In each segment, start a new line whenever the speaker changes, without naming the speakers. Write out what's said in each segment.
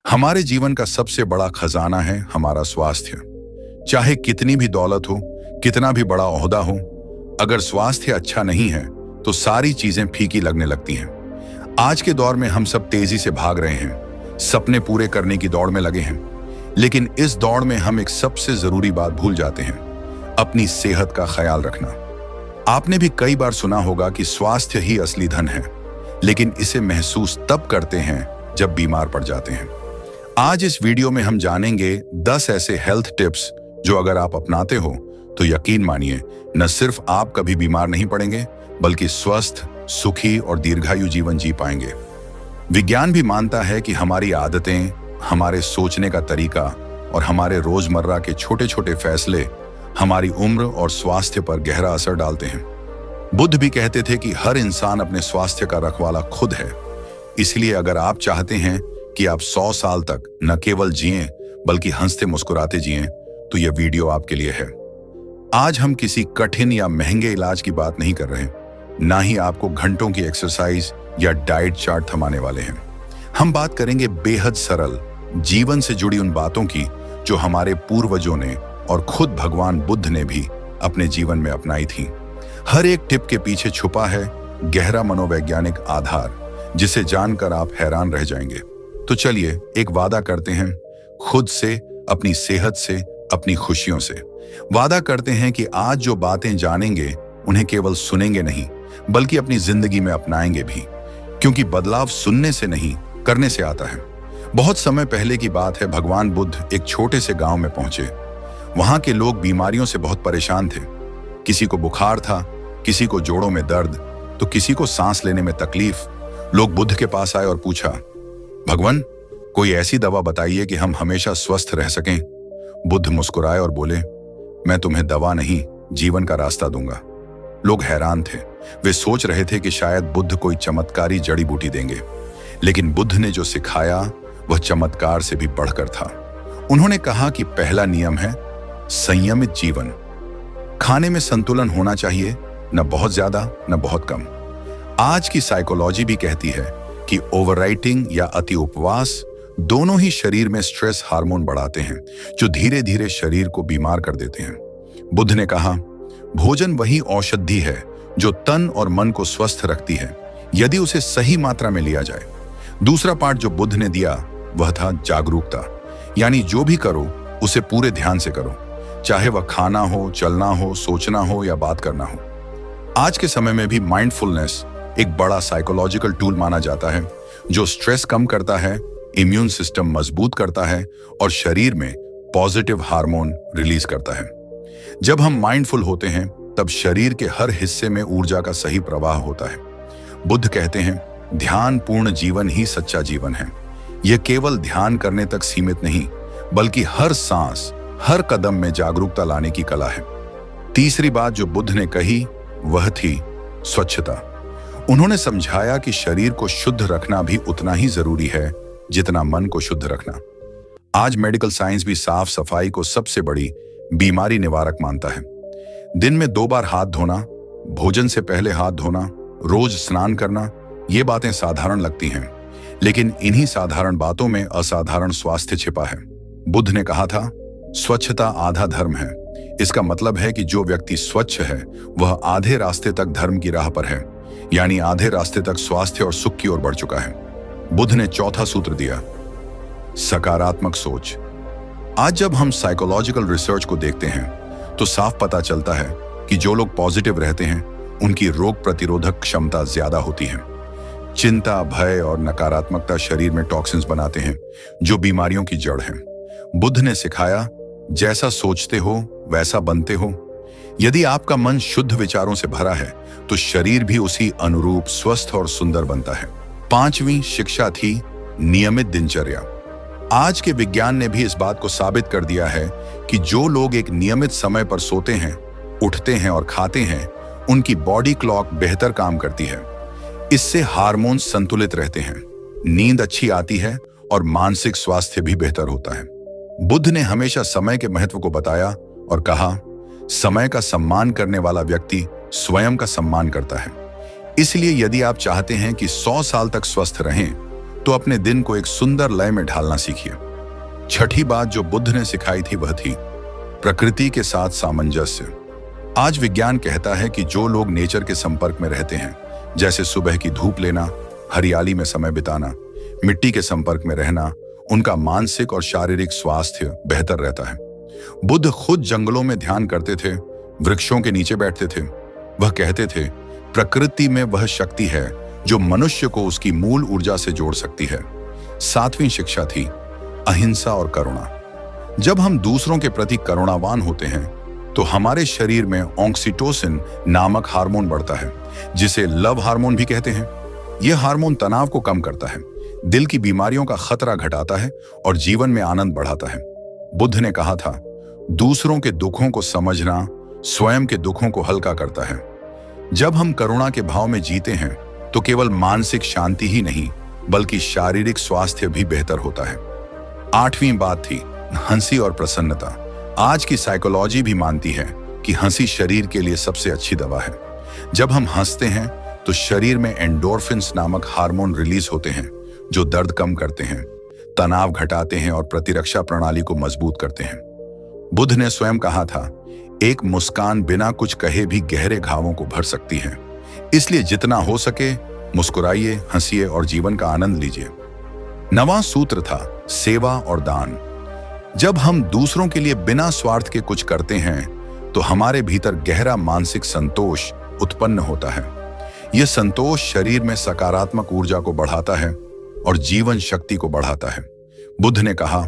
हमारे जीवन का सबसे बड़ा खजाना है हमारा स्वास्थ्य। चाहे कितनी भी दौलत हो, कितना भी बड़ा ओहदा हो, अगर स्वास्थ्य अच्छा नहीं है तो सारी चीजें फीकी लगने लगती हैं। आज के दौर में हम सब तेजी से भाग रहे हैं, सपने पूरे करने की दौड़ में लगे हैं, लेकिन इस दौड़ में हम एक सबसे जरूरी बात भूल जाते हैं, अपनी सेहत का ख्याल रखना। आपने भी कई बार सुना होगा कि स्वास्थ्य ही असली धन है, लेकिन इसे महसूस तब करते हैं जब बीमार पड़ जाते हैं। आज इस वीडियो में हम जानेंगे 10 ऐसे हेल्थ टिप्स जो अगर आप अपनाते हो तो यकीन मानिए, न सिर्फ आप कभी बीमार नहीं पड़ेंगे बल्कि स्वस्थ, सुखी और दीर्घायु जीवन जी पाएंगे। विज्ञान भी मानता है कि हमारी आदतें, हमारे सोचने का तरीका और हमारे रोजमर्रा के छोटे छोटे फैसले हमारी उम्र और स्वास्थ्य पर गहरा असर डालते हैं। बुद्ध भी कहते थे कि हर इंसान अपने स्वास्थ्य का रखवाला खुद है। इसलिए अगर आप चाहते हैं कि आप 100 साल तक न केवल जिएं बल्कि हंसते मुस्कुराते जिएं, तो यह वीडियो आपके लिए है। आज हम किसी कठिन या महंगे इलाज की बात नहीं कर रहे, ना ही आपको घंटों की एक्सरसाइज या डाइट चार्ट थमाने वाले हैं। हम बात करेंगे बेहद सरल, जीवन से जुड़ी उन बातों की जो हमारे पूर्वजों ने और खुद भगवान बुद्ध ने भी अपने जीवन में अपनाई थी। हर एक टिप के पीछे छुपा है गहरा मनोवैज्ञानिक आधार, जिसे जानकर आप हैरान रह जाएंगे। तो चलिए एक वादा करते हैं, खुद से, अपनी सेहत से, अपनी खुशियों से। वादा करते हैं कि आज जो बातें जानेंगे उन्हें केवल सुनेंगे नहीं बल्कि अपनी जिंदगी में अपनाएंगे भी, क्योंकि बदलाव सुनने से नहीं, करने से आता है। बहुत समय पहले की बात है, भगवान बुद्ध एक छोटे से गांव में पहुंचे। वहां के लोग बीमारियों से बहुत परेशान थे। किसी को बुखार था, किसी को जोड़ों में दर्द, तो किसी को सांस लेने में तकलीफ। लोग बुद्ध के पास आए और पूछा, भगवान, कोई ऐसी दवा बताइए कि हम हमेशा स्वस्थ रह सकें। बुद्ध मुस्कुराए और बोले, मैं तुम्हें दवा नहीं, जीवन का रास्ता दूंगा। लोग हैरान थे। वे सोच रहे थे कि शायद बुद्ध कोई चमत्कारी जड़ी बूटी देंगे, लेकिन बुद्ध ने जो सिखाया वह चमत्कार से भी बढ़कर था। उन्होंने कहा कि पहला नियम है संयमित जीवन। खाने में संतुलन होना चाहिए, न बहुत ज्यादा न बहुत कम। आज की साइकोलॉजी भी कहती है कि ओवरराइटिंग या अति उपवास दोनों ही शरीर में स्ट्रेस हार्मोन बढ़ाते हैं, जो धीरे धीरे शरीर को बीमार कर देते हैं। बुद्ध ने कहा, भोजन वही औषधि है जो तन और मन को स्वस्थ रखती है, यदि उसे सही मात्रा में लिया जाए। दूसरा पार्ट जो बुद्ध ने दिया वह था जागरूकता, यानी जो भी करो उसे पूरे ध्यान से करो, चाहे वह खाना हो, चलना हो, सोचना हो या बात करना हो। आज के समय में भी माइंडफुलनेस एक बड़ा साइकोलॉजिकल टूल माना जाता है, जो स्ट्रेस कम करता है, इम्यून सिस्टम मजबूत करता है और शरीर में पॉजिटिव हार्मोन रिलीज करता है। जब हम माइंडफुल होते हैं तब शरीर के हर हिस्से में ऊर्जा का सही प्रवाह होता है। बुद्ध कहते हैं, ध्यान पूर्ण जीवन ही सच्चा जीवन है। यह केवल ध्यान करने तक सीमित नहीं बल्कि हर सांस, हर कदम में जागरूकता लाने की कला है। तीसरी बात जो बुद्ध ने कही वह थी स्वच्छता। उन्होंने समझाया कि शरीर को शुद्ध रखना भी उतना ही जरूरी है जितना मन को शुद्ध रखना। आज मेडिकल साइंस भी साफ सफाई को सबसे बड़ी बीमारी निवारक मानता है। दिन में 2 बार हाथ धोना, भोजन से पहले हाथ धोना, रोज स्नान करना, ये बातें साधारण लगती हैं, लेकिन इन्हीं साधारण बातों में असाधारण स्वास्थ्य छिपा है। बुद्ध ने कहा था, स्वच्छता आधा धर्म है। इसका मतलब है कि जो व्यक्ति स्वच्छ है वह आधे रास्ते तक धर्म की राह पर है, यानी आधे रास्ते तक स्वास्थ्य और सुख की ओर बढ़ चुका है। बुद्ध ने चौथा सूत्र दिया, सकारात्मक सोच। आज जब हम साइकोलॉजिकल रिसर्च को देखते हैं तो साफ पता चलता है कि जो लोग पॉजिटिव रहते हैं उनकी रोग प्रतिरोधक क्षमता ज्यादा होती है। चिंता, भय और नकारात्मकता शरीर में टॉक्सिन्स बनाते हैं जो बीमारियों की जड़ है। बुद्ध ने सिखाया, जैसा सोचते हो वैसा बनते हो। यदि आपका मन शुद्ध विचारों से भरा है तो शरीर भी उसी अनुरूप स्वस्थ और सुंदर बनता है। 5वीं शिक्षा थी नियमित दिनचर्या। आज के विज्ञान ने भी इस बात को साबित कर दिया है कि जो लोग एक नियमित समय पर सोते हैं, उठते हैं और खाते हैं, उनकी बॉडी क्लॉक बेहतर काम करती है। इससे हार्मोन संतुलित रहते हैं, नींद अच्छी आती है और मानसिक स्वास्थ्य भी बेहतर होता है। बुद्ध ने हमेशा समय के महत्व को बताया और कहा, समय का सम्मान करने वाला व्यक्ति स्वयं का सम्मान करता है। इसलिए यदि आप चाहते हैं कि 100 साल तक स्वस्थ रहें तो अपने दिन को एक सुंदर लय में ढालना सीखिए। छठी बात जो बुद्ध ने सिखाई थी वह थी प्रकृति के साथ सामंजस्य। आज विज्ञान कहता है कि जो लोग नेचर के संपर्क में रहते हैं, जैसे सुबह की धूप लेना, हरियाली में समय बिताना, मिट्टी के संपर्क में रहना, उनका मानसिक और शारीरिक स्वास्थ्य बेहतर रहता है। बुद्ध खुद जंगलों में ध्यान करते थे, वृक्षों के नीचे बैठते थे। वह कहते थे, प्रकृति में वह शक्ति है जो मनुष्य को उसकी मूल ऊर्जा से जोड़ सकती है। 7वीं शिक्षा थी अहिंसा और करुणा। जब हम दूसरों के प्रति करुणावान होते हैं तो हमारे शरीर में ऑक्सीटोसिन नामक हार्मोन बढ़ता है, जिसे लव हार्मोन भी कहते हैं। यह हार्मोन तनाव को कम करता है, दिल की बीमारियों का खतरा घटाता है और जीवन में आनंद बढ़ाता है। बुद्ध ने कहा था, दूसरों के दुखों को समझना स्वयं के दुखों को हल्का करता है। जब हम करुणा के भाव में जीते हैं तो केवल मानसिक शांति ही नहीं बल्कि शारीरिक स्वास्थ्य भी बेहतर होता है। 8वीं बात थी हंसी और प्रसन्नता। आज की साइकोलॉजी भी मानती है कि हंसी शरीर के लिए सबसे अच्छी दवा है। जब हम हंसते हैं तो शरीर में एंडोर्फिन्स नामक हार्मोन रिलीज होते हैं जो दर्द कम करते हैं, तनाव घटाते हैं और प्रतिरक्षा प्रणाली को मजबूत करते हैं। बुद्ध ने स्वयं कहा था, एक मुस्कान बिना कुछ कहे भी गहरे घावों को भर सकती है। इसलिए जितना हो सके मुस्कुराइए, हंसिए और जीवन का आनंद लीजिए। 9वां सूत्र था सेवा और दान। जब हम दूसरों के लिए बिना स्वार्थ के कुछ करते हैं तो हमारे भीतर गहरा मानसिक संतोष उत्पन्न होता है। यह संतोष शरीर में सकारात्मक ऊर्जा को बढ़ाता है और जीवन शक्ति को बढ़ाता है। बुद्ध ने कहा,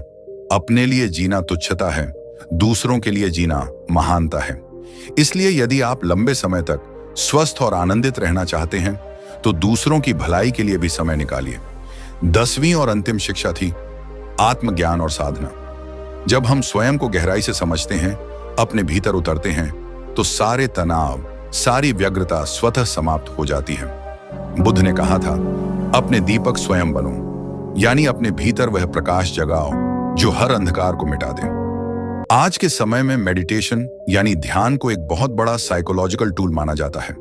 अपने लिए जीना तुच्छता है, दूसरों के लिए जीना महानता है। इसलिए यदि आप लंबे समय तक स्वस्थ और आनंदित रहना चाहते हैं तो दूसरों की भलाई के लिए भी समय निकालिए। 10वीं और अंतिम शिक्षा थी आत्मज्ञान और साधना। जब हम स्वयं को गहराई से समझते हैं, अपने भीतर उतरते हैं, तो सारे तनाव, सारी व्यग्रता स्वतः समाप्त हो जाती है। बुद्ध ने कहा था, अपने दीपक स्वयं बनो, यानी अपने भीतर वह प्रकाश जगाओ जो हर अंधकार को मिटा दे। आज के समय में मेडिटेशन यानी ध्यान को एक बहुत बड़ा साइकोलॉजिकल टूल माना जाता है,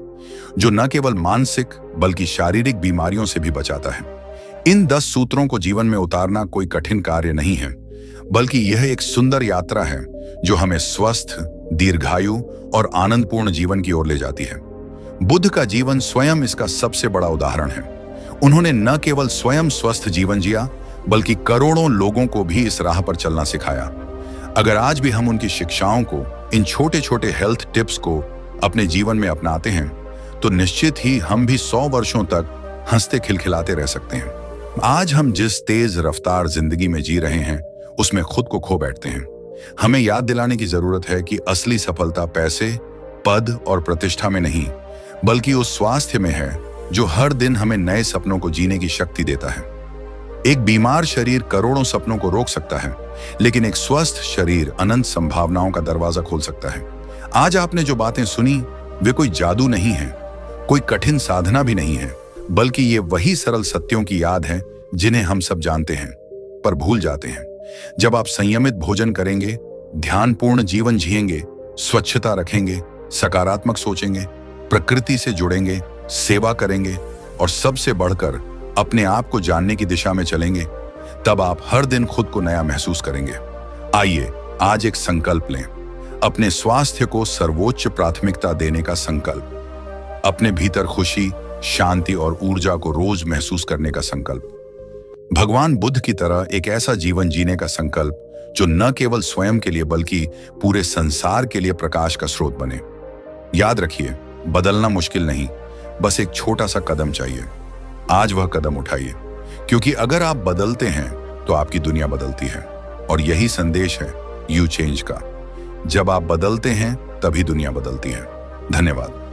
जो न केवल मानसिक बल्कि शारीरिक बीमारियों से भी बचाता है। इन 10 सूत्रों को जीवन में उतारना कोई कठिन कार्य नहीं है, बल्कि यह एक सुंदर यात्रा है जो हमें स्वस्थ, दीर्घायु और आनंदपूर्ण जीवन की ओर ले जाती है। बुद्ध का जीवन स्वयं इसका सबसे बड़ा उदाहरण है। उन्होंने न केवल स्वयं स्वस्थ जीवन जिया, बल्कि करोड़ों लोगों को भी इस राह पर चलना सिखाया। अगर आज भी हम उनकी शिक्षाओं को, इन छोटे छोटे हेल्थ टिप्स को अपने जीवन में अपनाते हैं तो निश्चित ही हम भी 100 वर्षों तक हंसते खिलखिलाते रह सकते हैं। आज हम जिस तेज रफ्तार जिंदगी में जी रहे हैं उसमें खुद को खो बैठते हैं। हमें याद दिलाने की जरूरत है कि असली सफलता पैसे, पद और प्रतिष्ठा में नहीं, बल्कि उस स्वास्थ्य में है जो हर दिन हमें नए सपनों को जीने की शक्ति देता है। एक बीमार शरीर करोड़ों सपनों को रोक सकता है, लेकिन एक स्वस्थ शरीर अनंत संभावनाओं का दरवाजा खोल सकता है। आज आपने जो बातें सुनी वे कोई जादू नहीं है, कोई कठिन साधना भी नहीं है, बल्कि ये वही सरल सत्यों की याद है जिन्हें हम सब जानते हैं पर भूल जाते हैं। जब आप संयमित भोजन करेंगे, ध्यानपूर्ण जीवन जिएंगे, स्वच्छता रखेंगे, सकारात्मक सोचेंगे, प्रकृति से जुड़ेंगे, सेवा करेंगे और सबसे बढ़कर अपने आप को जानने की दिशा में चलेंगे, तब आप हर दिन खुद को नया महसूस करेंगे। आइए आज एक संकल्प लें, अपने स्वास्थ्य को सर्वोच्च प्राथमिकता देने का संकल्प, अपने भीतर खुशी, शांति और ऊर्जा को रोज महसूस करने का संकल्प, भगवान बुद्ध की तरह एक ऐसा जीवन जीने का संकल्प जो न केवल स्वयं के लिए बल्कि पूरे संसार के लिए प्रकाश का स्रोत बने। याद रखिए, बदलना मुश्किल नहीं, बस एक छोटा सा कदम चाहिए। आज वह कदम उठाइए, क्योंकि अगर आप बदलते हैं तो आपकी दुनिया बदलती है और यही संदेश है यू चेंज का। जब आप बदलते हैं तभी दुनिया बदलती है। धन्यवाद।